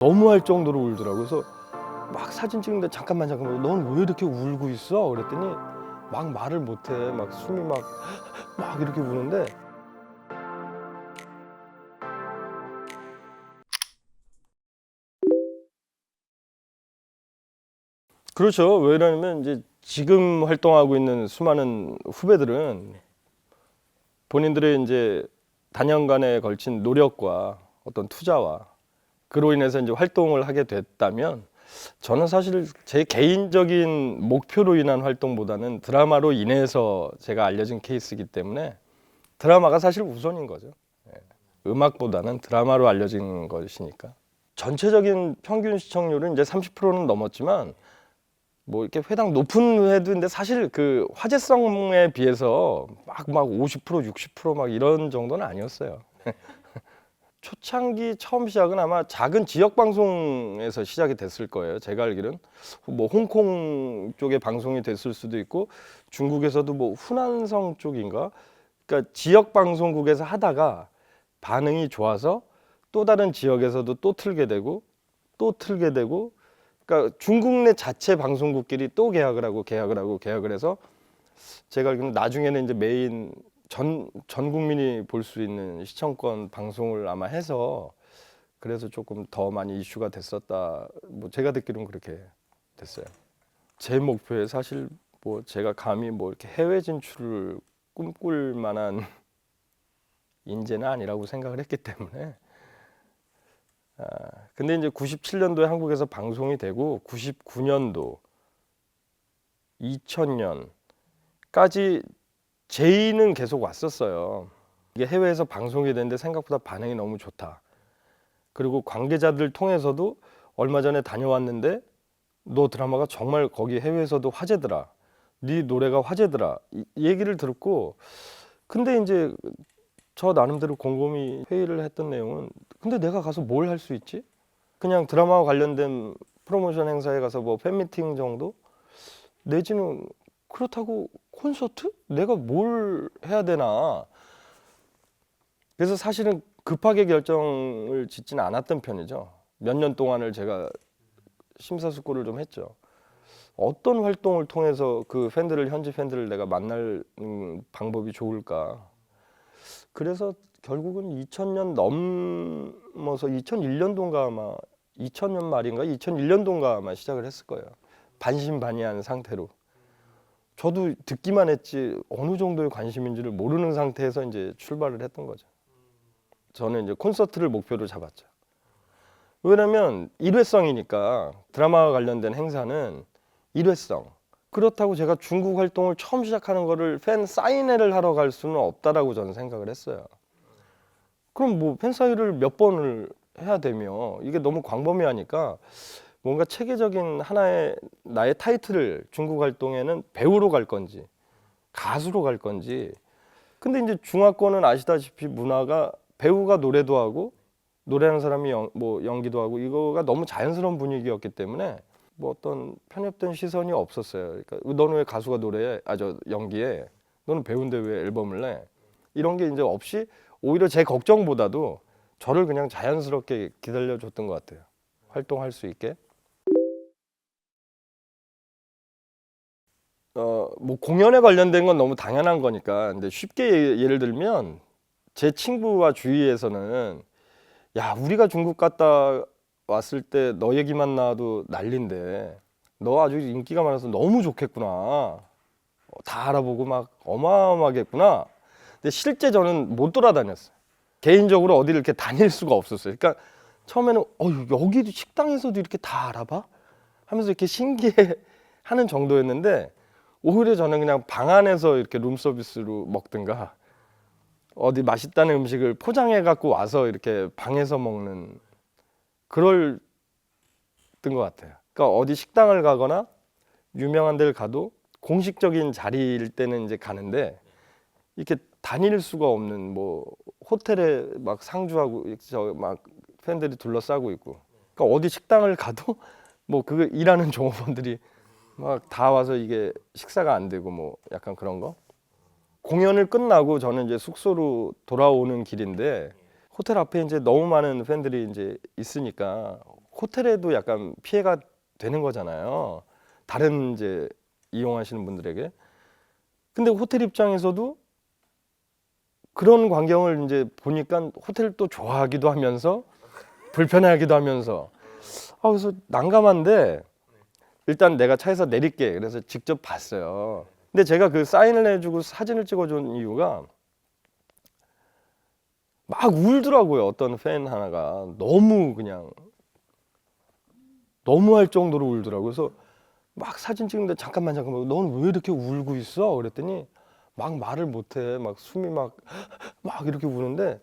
너무할 정도로 울더라고요. 그래서 막 사진 찍는데 잠깐만 넌 왜 이렇게 울고 있어? 그랬더니 막 말을 못해. 막 숨이 막 이렇게 우는데 그렇죠. 왜냐면 이제 지금 활동하고 있는 수많은 후배들은 본인들의 이제 다년간에 걸친 노력과 어떤 투자와 그로 인해서 이제 활동을 하게 됐다면 저는 사실 제 개인적인 목표로 인한 활동보다는 드라마로 인해서 제가 알려진 케이스이기 때문에 드라마가 사실 우선인 거죠. 음악보다는 드라마로 알려진 것이니까. 전체적인 평균 시청률은 이제 30%는 넘었지만 뭐 이렇게 회당 높은 회도 있는데 사실 그 화제성에 비해서 막 50%, 60% 이런 정도는 아니었어요. 초창기 처음 시작은 아마 작은 지역 방송에서 시작이 됐을 거예요. 제가 알기로는 뭐 홍콩 쪽에 방송이 됐을 수도 있고 중국에서도 뭐 후난성 쪽인가? 그러니까 지역 방송국에서 하다가 반응이 좋아서 또 다른 지역에서도 또 틀게 되고 또 틀게 되고 그러니까 중국 내 자체 방송국끼리 또 계약을 해서 제가 알기로는 나중에는 이제 메인 전 국민이 볼 수 있는 시청권 방송을 아마 해서 그래서 조금 더 많이 이슈가 됐었다. 뭐 제가 듣기로는 그렇게 됐어요. 제 목표에 사실 뭐 제가 감히 뭐 이렇게 해외 진출을 꿈꿀 만한 인재는 아니라고 생각을 했기 때문에 근데 이제 97년도에 한국에서 방송이 되고 99년도 2000년까지 제의는 계속 왔었어요. 이게 해외에서 방송이 되는데 생각보다 반응이 너무 좋다. 그리고 관계자들 통해서도 얼마 전에 다녀왔는데 너 드라마가 정말 거기 해외에서도 화제더라. 네 노래가 화제더라. 이 얘기를 듣고 근데 이제 저 나름대로 곰곰이 회의를 했던 내용은 근데 내가 가서 뭘 할 수 있지? 그냥 드라마와 관련된 프로모션 행사에 가서 뭐 팬미팅 정도? 내지는 그렇다고 콘서트? 내가 뭘 해야 되나? 그래서 사실은 급하게 결정을 짓지는 않았던 편이죠. 몇 년 동안을 제가 심사숙고를 좀 했죠. 어떤 활동을 통해서 그 팬들을 현지 팬들을 내가 만날 방법이 좋을까? 그래서 결국은 2000년 넘어서 2001년도인가 아마 2000년 말인가 2001년도인가 아마 시작을 했을 거예요. 반신반의한 상태로. 저도 듣기만 했지 어느 정도의 관심인지를 모르는 상태에서 이제 출발을 했던 거죠. 저는 이제 콘서트를 목표로 잡았죠. 왜냐면 일회성이니까 드라마와 관련된 행사는 일회성. 그렇다고 제가 중국 활동을 처음 시작하는 거를 팬 사인회를 하러 갈 수는 없다라고 저는 생각을 했어요. 그럼 뭐 팬 사인회를 몇 번을 해야 되며 이게 너무 광범위하니까 뭔가 체계적인 하나의 나의 타이틀을 중국 활동에는 배우로 갈 건지 가수로 갈 건지 근데 이제 중화권은 아시다시피 문화가 배우가 노래도 하고 노래하는 사람이 뭐 연기도 하고 이거가 너무 자연스러운 분위기였기 때문에 뭐 어떤 편협된 시선이 없었어요. 그러니까 너는 왜 가수가 노래해? 저 연기해? 너는 배우인데 왜 앨범을 내? 이런 게 이제 없이 오히려 제 걱정보다도 저를 그냥 자연스럽게 기다려줬던 것 같아요. 활동할 수 있게. 뭐 공연에 관련된 건 너무 당연한 거니까. 근데 쉽게 예를 들면 제 친구와 주위에서는 야, 우리가 중국 갔다 왔을 때 너 얘기만 나와도 난린데 너 아주 인기가 많아서 너무 좋겠구나. 다 알아보고 막 어마어마하겠구나. 근데 실제 저는 못 돌아다녔어요. 개인적으로 어디를 이렇게 다닐 수가 없었어요. 그러니까 처음에는 여기도 식당에서도 이렇게 다 알아봐? 하면서 이렇게 신기해하는 정도였는데 오히려 저는 그냥 방 안에서 이렇게 룸서비스로 먹든가 어디 맛있다는 음식을 포장해 갖고 와서 이렇게 방에서 먹는 그럴 것 같아요. 그러니까 어디 식당을 가거나 유명한 데를 가도 공식적인 자리일 때는 이제 가는데 이렇게 다닐 수가 없는 뭐 호텔에 막 상주하고 저 막 팬들이 둘러싸고 있고 그러니까 어디 식당을 가도 뭐 그 일하는 종업원들이 막 다 와서 이게 식사가 안 되고 뭐 약간 그런 거. 공연을 끝나고 저는 이제 숙소로 돌아오는 길인데 호텔 앞에 이제 너무 많은 팬들이 이제 있으니까 호텔에도 약간 피해가 되는 거잖아요. 다른 이제 이용하시는 분들에게. 근데 호텔 입장에서도 그런 광경을 이제 보니까 호텔 또 좋아하기도 하면서 불편해하기도 하면서 그래서 난감한데 일단 내가 차에서 내릴게 그래서 직접 봤어요. 근데 제가 그 사인을 해주고 사진을 찍어준 이유가 막 울더라고요. 어떤 팬 하나가 너무 그냥 너무 할 정도로 울더라고요. 그래서 막 사진 찍는데 잠깐만 너는 왜 이렇게 울고 있어? 그랬더니 막 말을 못해. 막 숨이 막 이렇게 우는데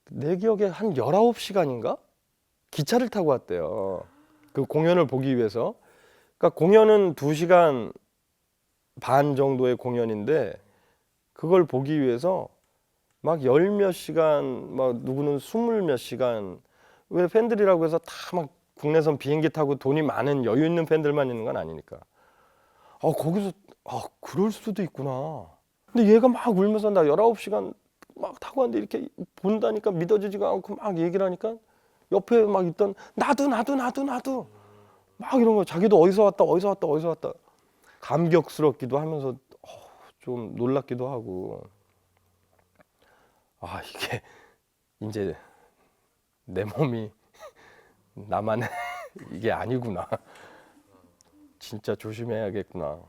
내 기억에 한 19시간인가? 기차를 타고 왔대요. 그 공연을 보기 위해서. 그러니까 공연은 2시간 반 정도의 공연인데 그걸 보기 위해서 막 열 몇 시간, 막 누구는 20 몇 시간. 왜 팬들이라고 해서 다 막 국내선 비행기 타고 돈이 많은 여유 있는 팬들만 있는 건 아니니까. 거기서 그럴 수도 있구나. 근데 얘가 막 울면서 나 19시간 막 타고 왔는데 이렇게 본다니까 믿어지지가 않고 막 얘기를 하니까 옆에 막 있던 나도 막 이런 거 자기도 어디서 왔다 감격스럽기도 하면서 좀 놀랍기도 하고 이게 이제 내 몸이 나만의 이게 아니구나. 진짜 조심해야겠구나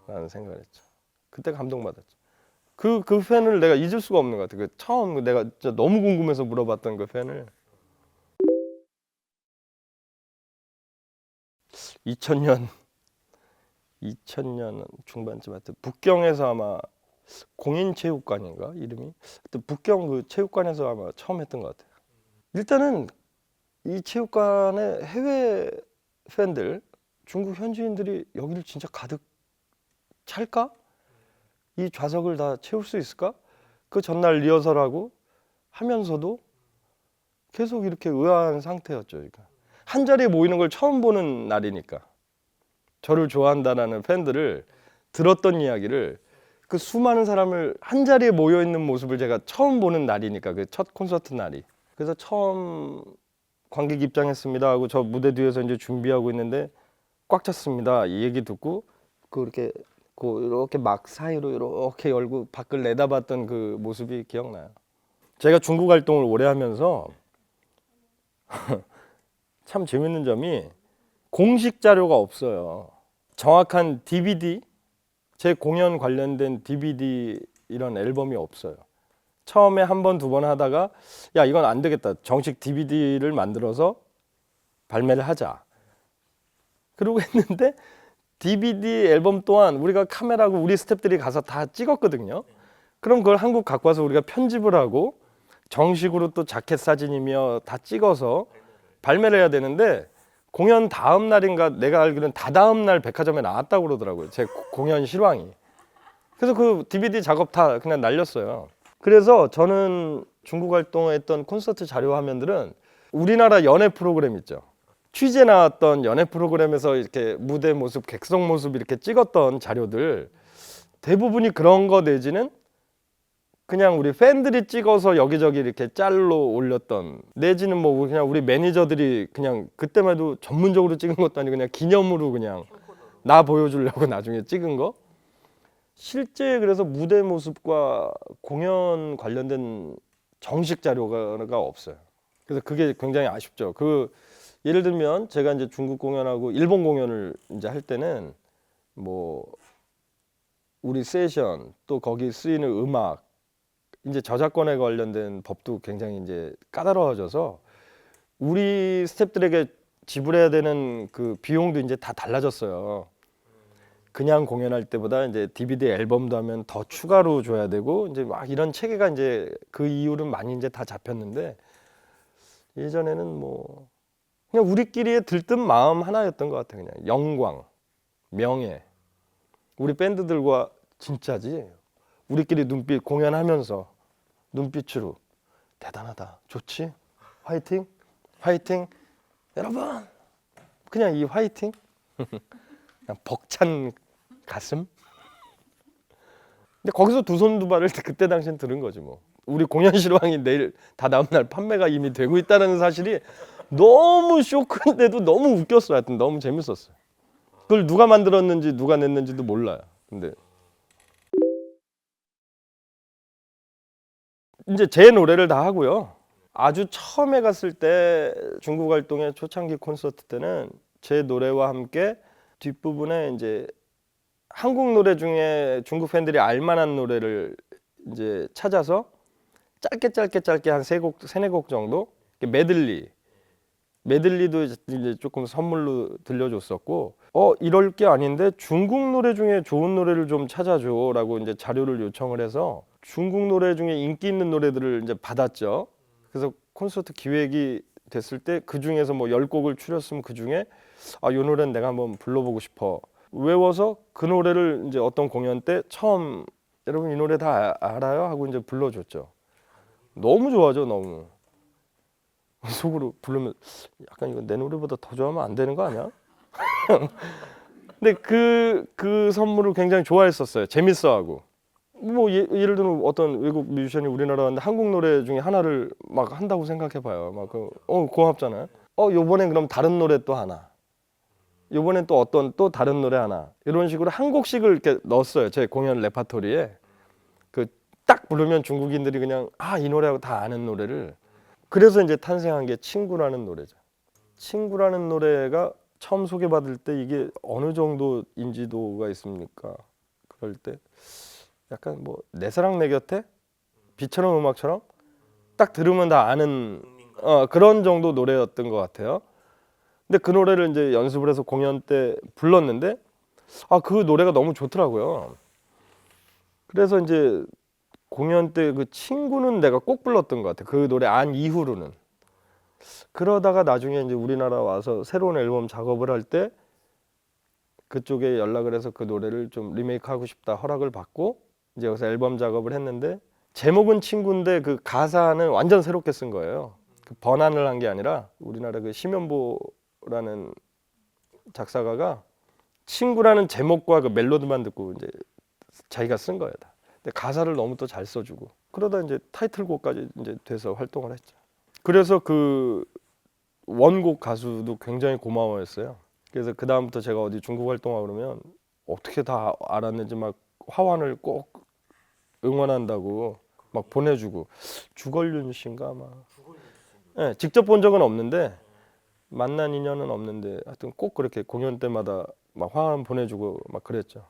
라는 생각을 했죠. 그때 감동받았죠. 그 팬을 내가 잊을 수가 없는 것 같아요. 처음 내가 진짜 너무 궁금해서 물어봤던 그 팬을 2000년 중반쯤 하여튼 북경에서 아마 공인체육관인가 이름이 하여튼 북경 그 체육관에서 아마 처음 했던 것 같아요. 일단은 이 체육관에 해외 팬들 중국 현지인들이 여기를 진짜 가득 찰까? 이 좌석을 다 채울 수 있을까? 그 전날 리허설하고 하면서도 계속 이렇게 의아한 상태였죠. 그러니까 한 자리에 모이는 걸 처음 보는 날이니까 저를 좋아한다라는 팬들을 들었던 이야기를 그 수많은 사람을 한 자리에 모여 있는 모습을 제가 처음 보는 날이니까 그 첫 콘서트 날이. 그래서 처음 관객 입장했습니다 하고 저 무대 뒤에서 이제 준비하고 있는데 꽉 찼습니다. 이 얘기 듣고 그렇게 이렇게 막 사이로 이렇게 열고 밖을 내다봤던 그 모습이 기억나요. 제가 중국 활동을 오래 하면서 참 재밌는 점이 공식 자료가 없어요. 정확한 DVD, 제 공연 관련된 DVD 이런 앨범이 없어요. 처음에 한 번, 두 번 하다가 야 이건 안 되겠다. 정식 DVD를 만들어서 발매를 하자. 그러고 했는데 DVD 앨범 또한 우리가 카메라고 우리 스태프들이 가서 다 찍었거든요. 그럼 그걸 한국 갖고 와서 우리가 편집을 하고 정식으로 또 자켓 사진이며 다 찍어서 발매를 해야 되는데 공연 다음 날인가 내가 알기로는 다다음 날 백화점에 나왔다고 그러더라고요. 제 공연 실황이. 그래서 그 DVD 작업 다 그냥 날렸어요. 그래서 저는 중국 활동했던 콘서트 자료 화면들은 우리나라 연예 프로그램 있죠. 취재 나왔던 연예 프로그램에서 이렇게 무대 모습, 객석 모습 이렇게 찍었던 자료들 대부분이 그런 거 내지는 그냥 우리 팬들이 찍어서 여기저기 이렇게 짤로 올렸던 내지는 뭐 그냥 우리 매니저들이 그냥 그때만 해도 전문적으로 찍은 것도 아니고 그냥 기념으로 그냥 나 보여주려고 나중에 찍은 거. 실제 그래서 무대 모습과 공연 관련된 정식 자료가 없어요. 그래서 그게 굉장히 아쉽죠. 예를 들면 제가 이제 중국 공연하고 일본 공연을 이제 할 때는 뭐 우리 세션 또 거기 쓰이는 음악 이제 저작권에 관련된 법도 굉장히 이제 까다로워져서 우리 스태프들에게 지불해야 되는 그 비용도 이제 다 달라졌어요. 그냥 공연할 때보다 이제 DVD 앨범도 하면 더 추가로 줘야 되고 이제 막 이런 체계가 이제 그 이후로는 많이 이제 다 잡혔는데 예전에는 뭐 그냥 우리끼리의 들뜬 마음 하나였던 것 같아요. 그냥 영광, 명예. 우리 밴드들과 진짜지. 우리끼리 눈빛 공연하면서 눈빛으로 대단하다, 좋지, 화이팅, 화이팅, 여러분. 그냥 이 화이팅, 그냥 벅찬 가슴. 근데 거기서 두 손 두 발을 그때 당시엔 들은 거지 뭐. 우리 공연 실황이 내일 다다음 날 판매가 이미 되고 있다는 사실이 너무 쇼크인데도 너무 웃겼어요. 하여튼 너무 재밌었어요. 그걸 누가 만들었는지 누가 냈는지도 몰라요. 근데 이제 제 노래를 다 하고요. 아주 처음에 갔을 때 중국 활동의 초창기 콘서트 때는 제 노래와 함께 뒷부분에 이제 한국 노래 중에 중국 팬들이 알만한 노래를 이제 찾아서 짧게 한 세 곡, 세네 곡 정도 메들리도 이제 조금 선물로 들려줬었고 이럴 게 아닌데 중국 노래 중에 좋은 노래를 좀 찾아줘라고 이제 자료를 요청을 해서 중국 노래 중에 인기 있는 노래들을 이제 받았죠. 그래서 콘서트 기획이 됐을 때 그 중에서 뭐 10곡을 추렸으면 그 중에 이 노래는 내가 한번 불러보고 싶어. 외워서 그 노래를 이제 어떤 공연 때 처음 여러분 이 노래 다 알아요? 하고 이제 불러줬죠. 너무 좋아하죠, 너무. 속으로 부르면 약간 이거 내 노래보다 더 좋아하면 안 되는 거 아니야? 근데 그 선물을 굉장히 좋아했었어요. 재밌어하고. 뭐 예를 들면 어떤 외국 뮤지션이 우리나라 왔는데 한국 노래 중에 하나를 막 한다고 생각해봐요. 막 고맙잖아요. 요번엔 그럼 다른 노래 또 하나. 요번엔 또 어떤 또 다른 노래 하나. 이런 식으로 한 곡씩을 이렇게 넣었어요. 제 공연 레파토리에. 그 딱 부르면 중국인들이 그냥 이 노래하고 다 아는 노래를. 그래서 이제 탄생한 게 친구라는 노래죠. 친구라는 노래가 처음 소개받을 때 이게 어느 정도 인지도가 있습니까? 그럴 때 약간 뭐 내 사랑 내 곁에 비처럼 음악처럼 딱 들으면 다 아는 그런 정도 노래였던 것 같아요. 근데 그 노래를 이제 연습을 해서 공연 때 불렀는데 그 노래가 너무 좋더라고요. 그래서 이제 공연 때 그 친구는 내가 꼭 불렀던 것 같아요. 그 노래 안 이후로는. 그러다가 나중에 이제 우리나라 와서 새로운 앨범 작업을 할 때 그쪽에 연락을 해서 그 노래를 좀 리메이크하고 싶다 허락을 받고 이제 여기서 앨범 작업을 했는데 제목은 친구인데 그 가사는 완전 새롭게 쓴 거예요. 그 번안을 한 게 아니라 우리나라 그 심연보라는 작사가가 친구라는 제목과 그 멜로디만 듣고 이제 자기가 쓴 거예요. 다. 근데 가사를 너무 또 잘 써주고 그러다 이제 타이틀곡까지 이제 돼서 활동을 했죠. 그래서 그 원곡 가수도 굉장히 고마워했어요. 그래서 그 다음부터 제가 어디 중국 활동하고 그러면 어떻게 다 알았는지 막 화환을 꼭 응원한다고 막 보내주고 주걸륜 씨인가 막 네, 직접 본 적은 없는데 만난 인연은 없는데 하여튼 꼭 그렇게 공연 때마다 막 화환 보내주고 막 그랬죠.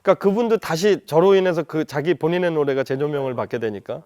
그러니까 그분도 다시 저로 인해서 그 자기 본인의 노래가 재조명을 받게 되니까